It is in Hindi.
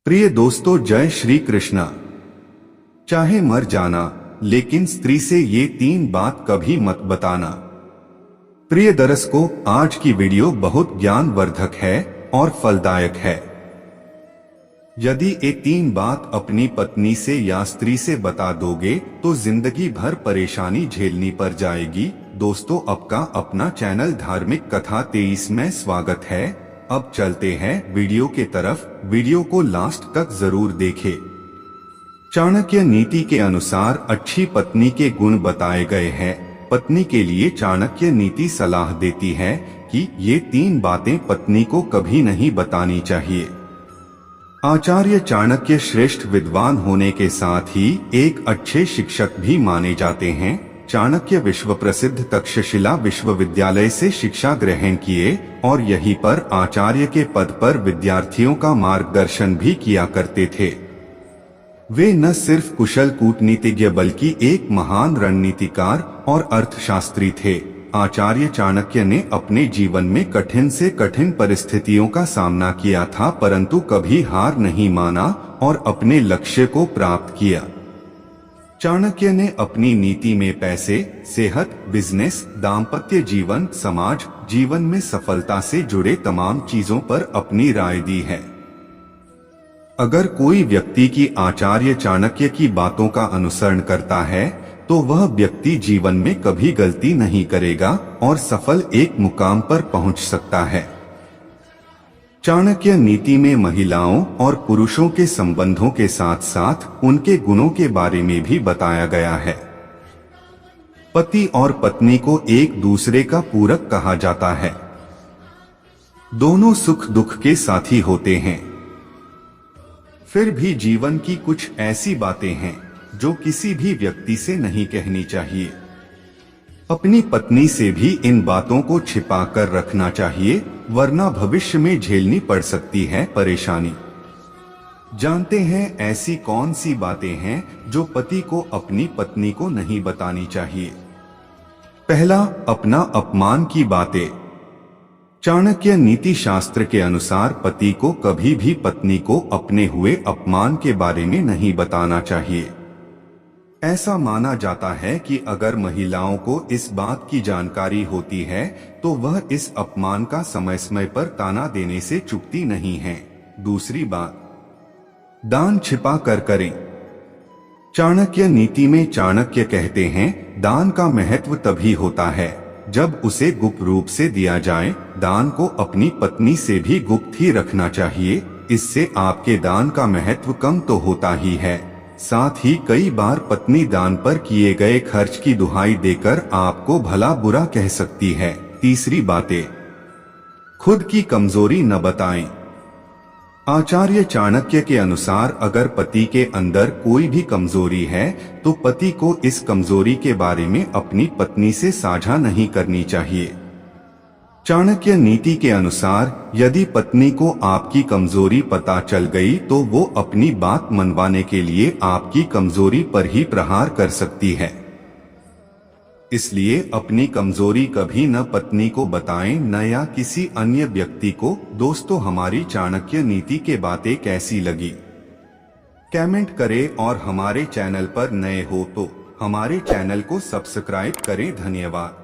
प्रिय दोस्तों, जय श्री कृष्णा। चाहे मर जाना, लेकिन स्त्री से ये 3 बात कभी मत बताना। प्रिय दर्शकों, आज की वीडियो बहुत ज्ञानवर्धक है और फलदायक है। यदि ये 3 बात अपनी पत्नी से या स्त्री से बता दोगे तो जिंदगी भर परेशानी झेलनी पड़ जाएगी। दोस्तों, आपका अपना चैनल धार्मिक कथा 23 में स्वागत है। अब चलते हैं वीडियो के तरफ। वीडियो को लास्ट तक जरूर देखें। चाणक्य नीति के अनुसार अच्छी पत्नी के गुण बताए गए हैं। पत्नी के लिए चाणक्य नीति सलाह देती है कि ये 3 बातें पत्नी को कभी नहीं बतानी चाहिए। आचार्य चाणक्य श्रेष्ठ विद्वान होने के साथ ही एक अच्छे शिक्षक भी माने जाते हैं। चाणक्य विश्व प्रसिद्ध तक्षशिला विश्वविद्यालय से शिक्षा ग्रहण किए और यहीं पर आचार्य के पद पर विद्यार्थियों का मार्गदर्शन भी किया करते थे। वे न सिर्फ कुशल कूटनीतिज्ञ बल्कि एक महान रणनीतिकार और अर्थशास्त्री थे। आचार्य चाणक्य ने अपने जीवन में कठिन से कठिन परिस्थितियों का सामना किया था, परंतु कभी हार नहीं माना और अपने लक्ष्य को प्राप्त किया। चाणक्य ने अपनी नीति में पैसे, सेहत, बिजनेस, दाम्पत्य जीवन, समाज जीवन में सफलता से जुड़े तमाम चीजों पर अपनी राय दी है। अगर कोई व्यक्ति की आचार्य चाणक्य की बातों का अनुसरण करता है तो वह व्यक्ति जीवन में कभी गलती नहीं करेगा और सफल एक मुकाम पर पहुंच सकता है। चाणक्य नीति में महिलाओं और पुरुषों के संबंधों के साथ साथ उनके गुणों के बारे में भी बताया गया है। पति और पत्नी को एक दूसरे का पूरक कहा जाता है। दोनों सुख दुख के साथी होते हैं। फिर भी जीवन की कुछ ऐसी बातें हैं जो किसी भी व्यक्ति से नहीं कहनी चाहिए। अपनी पत्नी से भी इन बातों को छिपा कर रखना चाहिए, वरना भविष्य में झेलनी पड़ सकती है परेशानी। जानते हैं ऐसी कौन सी बातें हैं जो पति को अपनी पत्नी को नहीं बतानी चाहिए। पहला, अपना अपमान की बातें। चाणक्य नीति शास्त्र के अनुसार पति को कभी भी पत्नी को अपने हुए अपमान के बारे में नहीं बताना चाहिए। ऐसा माना जाता है कि अगर महिलाओं को इस बात की जानकारी होती है तो वह इस अपमान का समय समय पर ताना देने से चूकती नहीं है। दूसरी बात, दान छिपा कर करें। चाणक्य नीति में चाणक्य कहते हैं, दान का महत्व तभी होता है जब उसे गुप्त रूप से दिया जाए। दान को अपनी पत्नी से भी गुप्त ही रखना चाहिए। इससे आपके दान का महत्व कम तो होता ही है, साथ ही कई बार पत्नी दान पर किए गए खर्च की दुहाई देकर आपको भला बुरा कह सकती है। तीसरी बातें, खुद की कमजोरी न बताएं। आचार्य चाणक्य के अनुसार अगर पति के अंदर कोई भी कमजोरी है तो पति को इस कमजोरी के बारे में अपनी पत्नी से साझा नहीं करनी चाहिए। चाणक्य नीति के अनुसार यदि पत्नी को आपकी कमजोरी पता चल गई तो वो अपनी बात मनवाने के लिए आपकी कमजोरी पर ही प्रहार कर सकती है। इसलिए अपनी कमजोरी कभी न पत्नी को बताएं, न या किसी अन्य व्यक्ति को। दोस्तों, हमारी चाणक्य नीति के बातें कैसी लगी कमेंट करें और हमारे चैनल पर नए हो तो हमारे चैनल को सब्सक्राइब करें। धन्यवाद।